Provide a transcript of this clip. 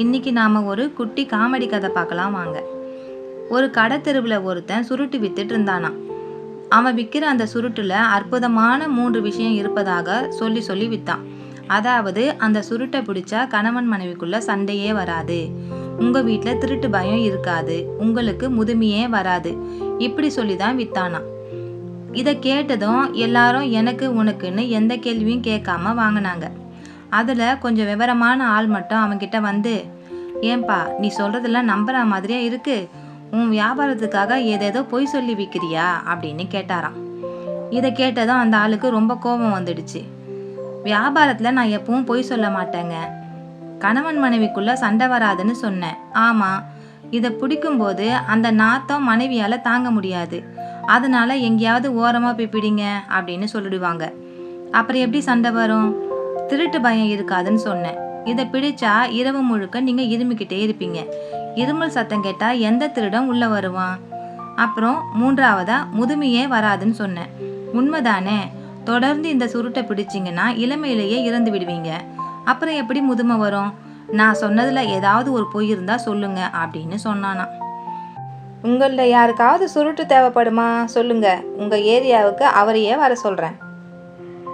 இன்னைக்கு நாம ஒரு குட்டி காமெடி கதை பார்க்கலாம் வாங்க. ஒரு கடை தெருவில் ஒருத்தன் சுருட்டு வித்துட்டு இருந்தானாம். அவன் விற்கிற அந்த சுருட்டுல அற்புதமான 3 விஷயம் இருப்பதாக சொல்லி சொல்லி வித்தான். அதாவது, அந்த சுருட்டை பிடிச்சா கணவன் மனைவிக்குள்ள சண்டையே வராது, உங்க வீட்டில் திருட்டு பயம் இருக்காது, உங்களுக்கு முதுமையே வராது, இப்படி சொல்லி தான் வித்தானாம். இதை கேட்டதும் எல்லாரும் எனக்கு உனக்குன்னு எந்த கேள்வியும் கேட்காம வாங்கினாங்க. அதில் கொஞ்சம் விவரமான ஆள் மட்டும் அவன்கிட்ட வந்து, ஏன்பா நீ சொல்கிறதெல்லாம் நம்புற மாதிரியா இருக்கு, உன் வியாபாரத்துக்காக ஏதேதோ பொய் சொல்லி விற்கிறியா அப்படின்னு கேட்டாராம். இதை கேட்டதும் அந்த ஆளுக்கு ரொம்ப கோபம் வந்துடுச்சு. வியாபாரத்தில் நான் எப்பவும் பொய் சொல்ல மாட்டேங்க, கணவன் மனைவிக்குள்ளே சண்டை வராதுன்னு சொன்னேன். ஆமாம், இதை பிடிக்கும்போது அந்த நாத்தம் மனைவியால் தாங்க முடியாது, அதனால எங்கேயாவது ஓரமாக போய் பிடிங்க அப்படின்னு சொல்லிடுவாங்க. அப்புறம் எப்படி சண்டை வரும்? திருட்டு பயம் இருக்காதுன்னு சொன்னேன். இதை பிடிச்சா இரவு முழுக்க நீங்கள் இருமிக்கிட்டே இருப்பீங்க, இருமல் சத்தம் கேட்டால் எந்த திருடம் உள்ளே வருவான்? அப்புறம் 3ஆவதா முதுமையே வராதுன்னு சொன்னேன். உண்மைதானே? தொடர்ந்து இந்த சுருட்டை பிடிச்சிங்கன்னா இளமையிலேயே இறந்து விடுவீங்க, அப்புறம் எப்படி முதுமை வரும்? நான் சொன்னதில் ஏதாவது ஒரு பொய் இருந்தால் சொல்லுங்க அப்படின்னு சொன்னானா. உங்களில் யாருக்காவது சுருட்டு தேவைப்படுமா சொல்லுங்க, உங்கள் ஏரியாவுக்கு அவரையே வர சொல்கிறேன்.